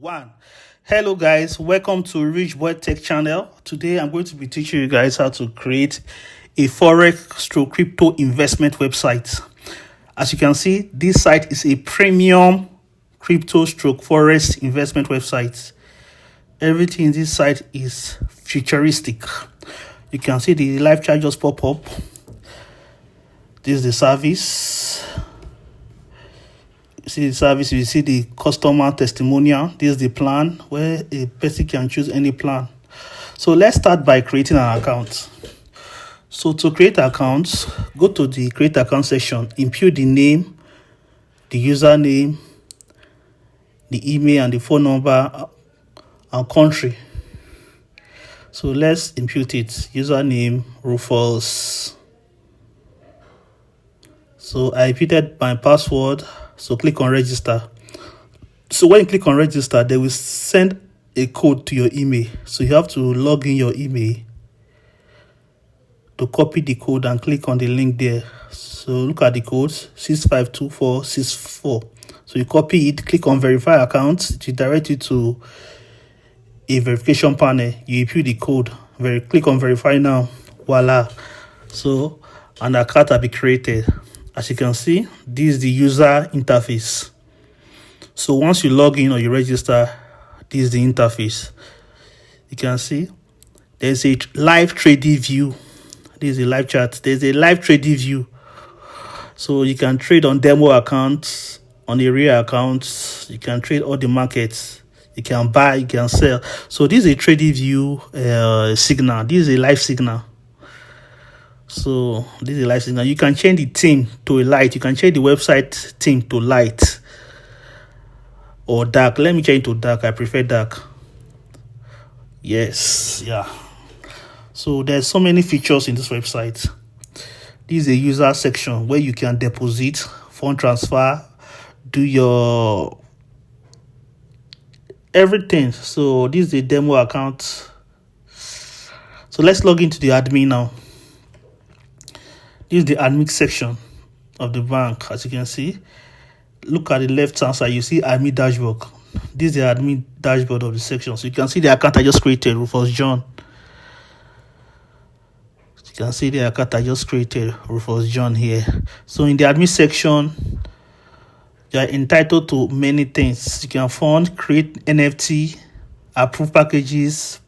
One. Hello guys, welcome to Rich Boy Tech channel. Today I'm going to be teaching you guys how to create a Forex stroke crypto investment website. As you can see, this site is a premium crypto stroke Forex investment website. Everything in this site is futuristic. You can see the live chat just pop up. This is the service. See the service, you see the customer testimonial. This is the plan where a person can choose any plan. So let's start by creating an account. So to create accounts, go to the create account section, input the name, the username, the email and the phone number and country. So let's input it. Username Rufus. So I inputted my password. So click on register. So when you click on register, they will send a code to your email. So you have to log in your email to copy the code and click on the link there. So look at the code 652464. So you copy it, click on verify account. It will direct you to a verification panel. You input the code, click on verify now. Voila. So an account will be created. As you can see, this is the user interface. So once you log in or you register, this is the interface. You can see there's a live trading view. This is a live chat. There's a live trading view. So you can trade on demo accounts, on a real account. You can trade all the markets. You can buy, you can sell. So this is a trading view signal. This is a live signal. So this is a live signal. You can change the theme to a light. You can change the website theme to light or dark. Let me change to dark. I prefer dark. Yes, yeah. So there's so many features in this website. This is a user section where you can deposit, fund transfer, do your everything. So this is a demo account. So let's log into the admin now. This is the admin section of the bank. As you can see, look at the left hand side, you see admin dashboard. This is the admin dashboard of the section. So you can see the account I just created, Rufus John. You can see the account I just created, Rufus John here. So in the admin section, you are entitled to many things. You can fund, create NFT, approve packages,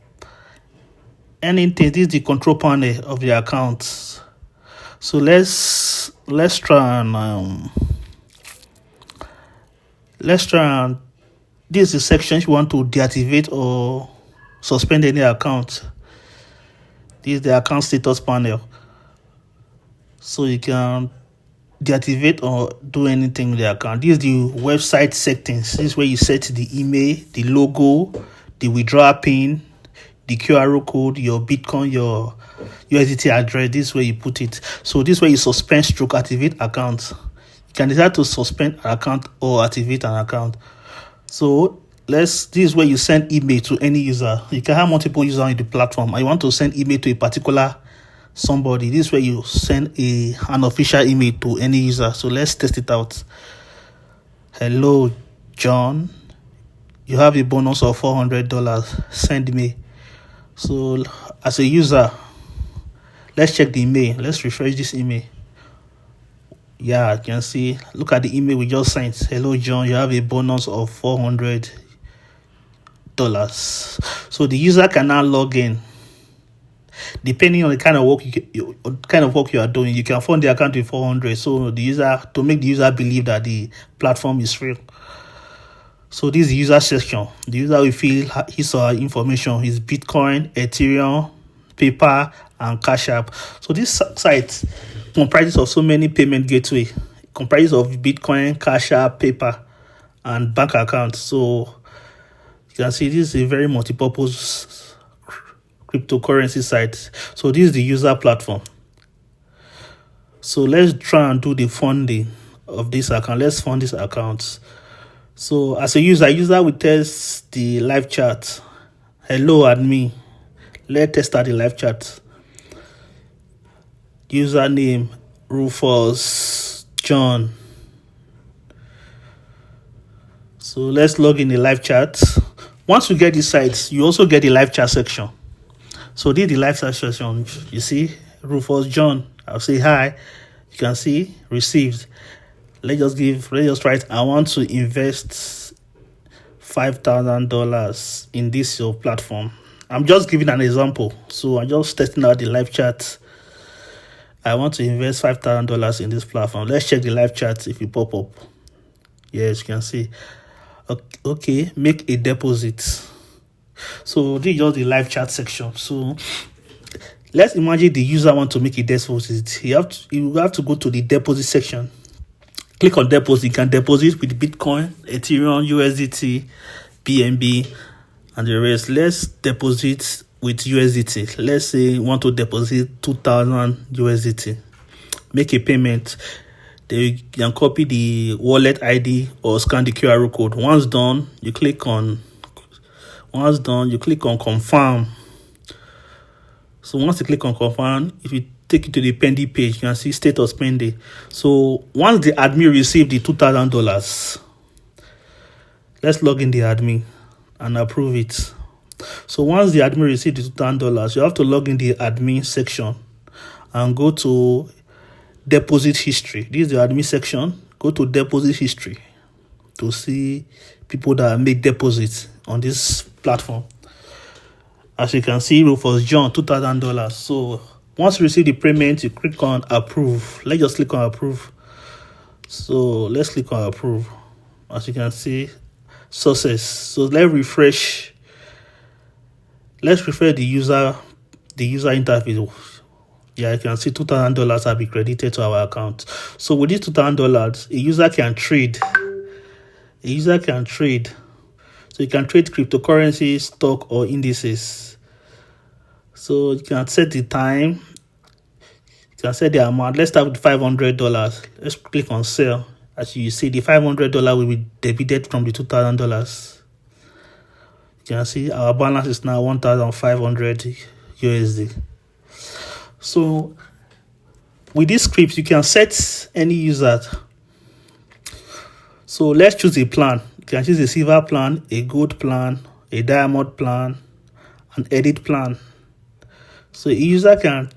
anything. This is the control panel of the account. So let's try and this is the section if you want to deactivate or suspend any account. This is the account status panel. So you can deactivate or do anything with the account. This is the website settings. This is where you set the email, the logo, the withdrawal pin, the QR code, your Bitcoin, your USDT address. This is where you put it. So this is where you suspend stroke activate account. You can decide to suspend an account or activate an account. So this is where you send email to any user. You can have multiple users on the platform. I want to send email to a particular somebody. This is where you send an official email to any user. So let's test it out. Hello, John. You have a bonus of $400. Send me. So as a user, let's check the email. Let's refresh this email. Yeah, you can see. Look at the email we just sent. Hello, John. You have a bonus of $400. So the user can now log in. Depending on the kind of work you are doing, you can fund the account with $400. So the user, to make the user believe that the platform is real. So this is the user section. The user will fill his or her information, his Bitcoin, Ethereum, PayPal, and Cash App. So this site comprises of so many payment gateways. It comprises of Bitcoin, Cash App, PayPal, and bank accounts. So you can see this is a very multi-purpose cryptocurrency site. So this is the user platform. So let's try and do the funding of this account. Let's fund this account. So as a user will test the live chat. Hello admin. Let's start the live chat. Username Rufus John. So let's log in the live chat. Once you get these sites, you also get the live chat section. So this is the live chat section. You see, Rufus John, I'll say hi. You can see received. Let's just write, I want to invest $5,000 in this your platform. I'm just giving an example. So I'm just testing out the live chat. I want to invest $5,000 in this platform. Let's check the live chat if it pop up. Yes, you can see. Okay, make a deposit. So this is just the live chat section. So let's imagine the user want to make a deposit. You have to go to the deposit section. Click on deposit. You can deposit with Bitcoin, Ethereum, USDT, BNB, and the rest. Let's deposit with USDT. Let's say you want to deposit 2,000 USDT. Make a payment. Then you can copy the wallet ID or scan the QR code. Once done, you click on confirm. So once you click on confirm, if you take you to the pending page, you can see status pending. So once the admin received the $2,000, let's log in the admin and approve it. So once the admin received the $2,000, you have to log in the admin section and go to deposit history. This is the admin section. Go to deposit history to see people that make deposits on this platform. As you can see, Rufus John, $2,000. So once you receive the payment, you click on approve. Let's just click on approve. So let's click on approve. As you can see, success. So let's refresh. Let's refresh the user interface. Yeah, you can see $2,000 have been credited to our account. So with this $2,000, a user can trade. So you can trade cryptocurrency, stock, or indices. So you can set the time. You can set the amount. Let's start with $500. Let's click on sell. As you see, the $500 will be debited from the $2,000. You can see our balance is now 1,500 USD. So with this script, you can set any user. So let's choose a plan. You can choose a silver plan, a gold plan, a diamond plan, an edit plan. So a user can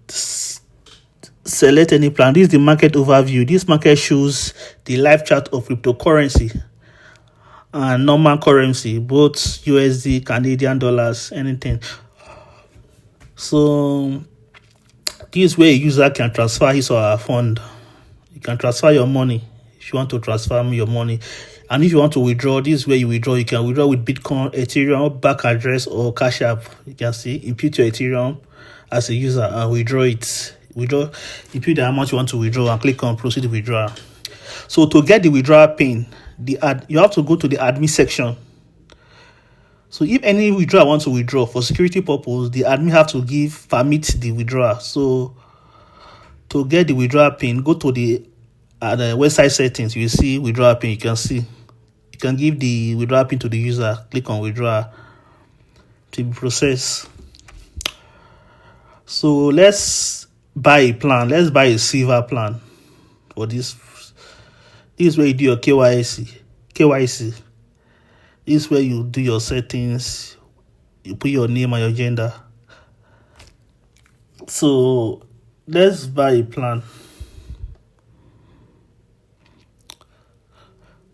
select any plan. This is the market overview. This market shows the live chart of cryptocurrency and normal currency, both USD, Canadian dollars, anything. So this is where a user can transfer his or her fund. You can transfer your money if you want to transfer your money. And if you want to withdraw, this is where you withdraw. You can withdraw with Bitcoin, Ethereum, bank address, or Cash App. You can see, input your Ethereum as a user and withdraw it. Input the amount you want to withdraw and click on proceed withdrawal. So to get the withdrawal pin, you have to go to the admin section. So if any withdrawal wants to withdraw for security purpose, the admin have to give permit the withdrawal. So to get the withdrawal pin, go to the website settings. You see withdrawal pin. You can give the withdrawal pin to the user. Click on withdrawal to be processed. So let's buy a plan. Let's buy a silver plan for this. This is where you do your KYC. This is where you do your settings. You put your name and your gender. So let's buy a plan.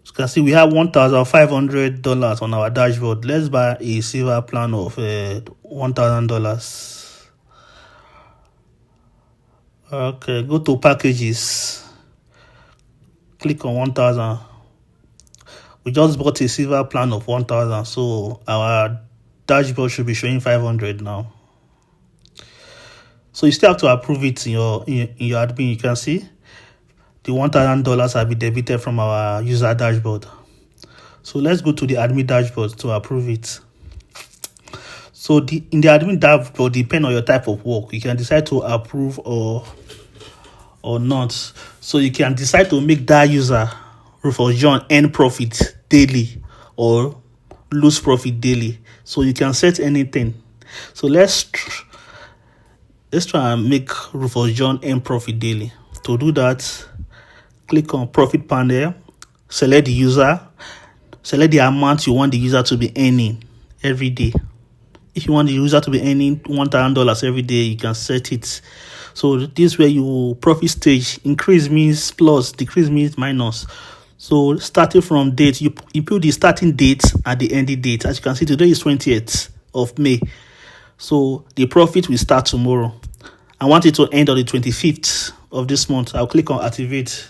You can see we have $1,500 on our dashboard. Let's buy a silver plan of $1,000. Okay, go to packages. Click on 1,000. We just bought a silver plan of 1,000, so our dashboard should be showing 500 now. So you still have to approve it in your admin. You can see the $1,000 have been debited from our user dashboard. So let's go to the admin dashboard to approve it. So in the admin dashboard, depend on your type of work, you can decide to approve or not. So you can decide to make that user, Rufus John, earn profit daily or lose profit daily. So you can set anything. So let's try and make Rufus John earn profit daily. To do that, click on profit panel, select the user. select the amount you want the user to be earning every day. If you want the user to be earning $1,000 every day, you can set it. So this way you profit stage. Increase means plus, decrease means minus. So starting from date, you put the starting date and the ending date. As you can see, today is 20th of May. So the profit will start tomorrow. I want it to end on the 25th of this month. I'll click on activate.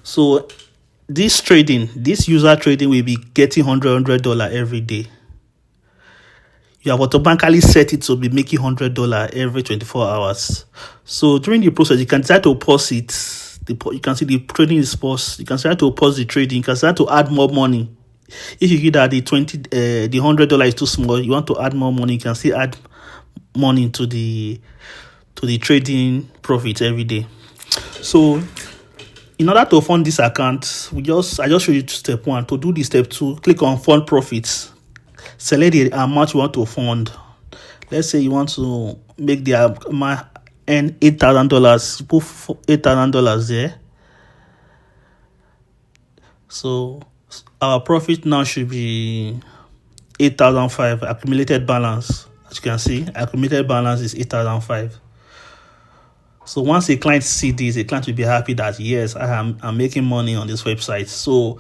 So this user trading will be getting $100 every day. You have automatically set it to be making $100 every 24 hours. So during the process, you can decide to pause it. You can see the trading is paused. You can decide to pause the trading. You can decide to add more money. If you feel that the $100 is too small, you want to add more money, you can still add money to the trading profit every day. So in order to fund this account, I just show you step 1. To do the step 2, click on fund profits. Select the amount you want to fund. Let's say you want to make the amount earn $8,000. Put $8,000 there. So our profit now should be 8,005 accumulated balance. As you can see, accumulated balance is 8,005. So once a client sees this, a client will be happy that yes, I'm making money on this website. So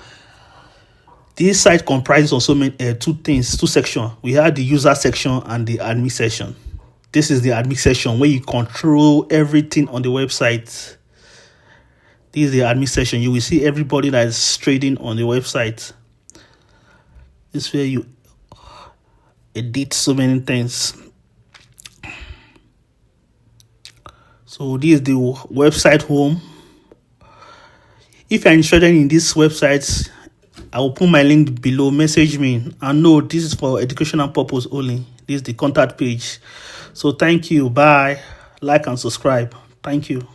this site comprises of so many two sections. We have the user section and the admin section. This is the admin section where you control everything on the website. This is the admin section. You will see everybody that is trading on the website. This is where you edit so many things. So this is the website home. If you're interested in this website, I will put my link below. Message me. And no, this is for educational purpose only. This is the contact page. So thank you. Bye. Like and subscribe. Thank you.